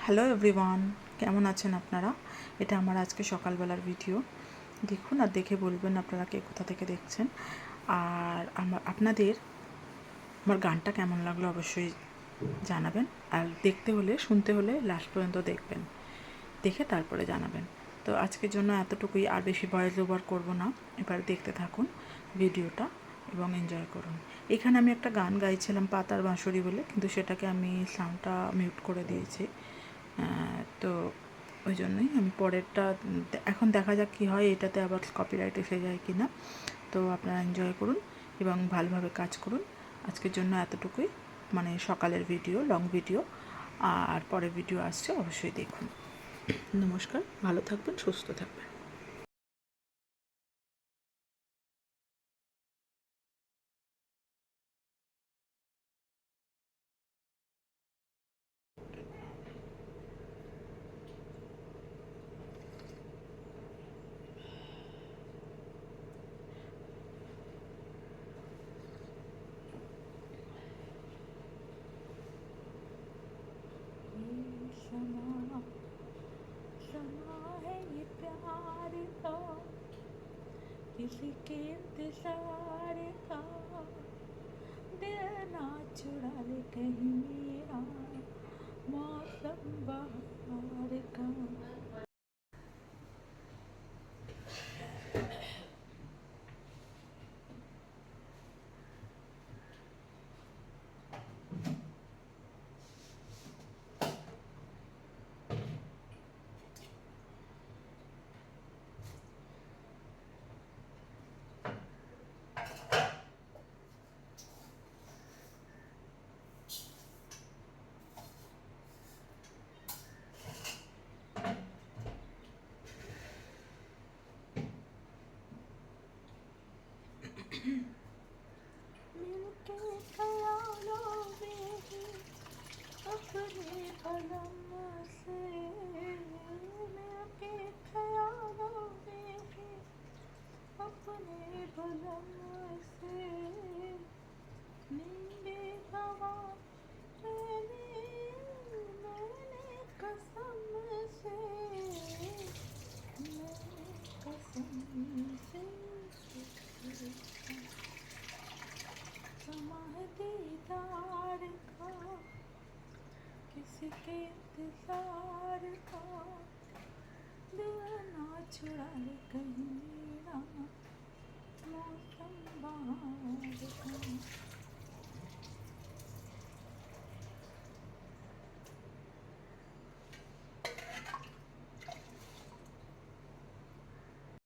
Hello everyone, কেমন আছেন আপনারা? এটা আমার আজকে সকালবেলার ভিডিও। দেখুন আর দেখে বলবেন আপনারা কে কোথা থেকে দেখছেন। আর আপনাদের আমার গানটা কেমন লাগলো অবশ্যই জানাবেন। আর দেখতে হলে শুনতে হলে লাস্ট পর্যন্ত দেখবেন, দেখে তারপরে জানাবেন। তো আজকের জন্য এতটুকুই, আর বেশি ভয়েস ওভার করবো না। এবার দেখতে থাকুন ভিডিওটা এবং এনজয় করুন। এখানে আমি একটা গান গাইছিলাম পাতার বাঁশরি বলে, কিন্তু সেটাকে আমি সাউন্ডটা মিউট করে দিয়েছি। তো ওই জন্যই আমি পরেরটা এখন দেখা যাক কী হয়, এটাতে আবার কপিরাইট এসে যায় কি না। তো আপনারা এনজয় করুন এবং ভালোভাবে কাজ করুন। আজকের জন্য এতটুকুই, মানে সকালের ভিডিও, লং ভিডিও। আর পরের ভিডিও আসছে, অবশ্যই দেখুন। নমস্কার, ভালো থাকবেন, সুস্থ থাকবেন। समा समा है ये प्यार का, किसी के इंतजार का। दिल ना चुरा ले कहीं मेरा, मौसम बहार का। मिलके ख्यालों में ही अपने कलम से, मिलके ख्यालों में ही अपने कलम से। नींदे हवा मैंने कसम से, मैंने कसम से। समा है दीदार का, किसी के इंतजार का। दिल ना चुरा ले कहीं मेरा, मौसम बहार का।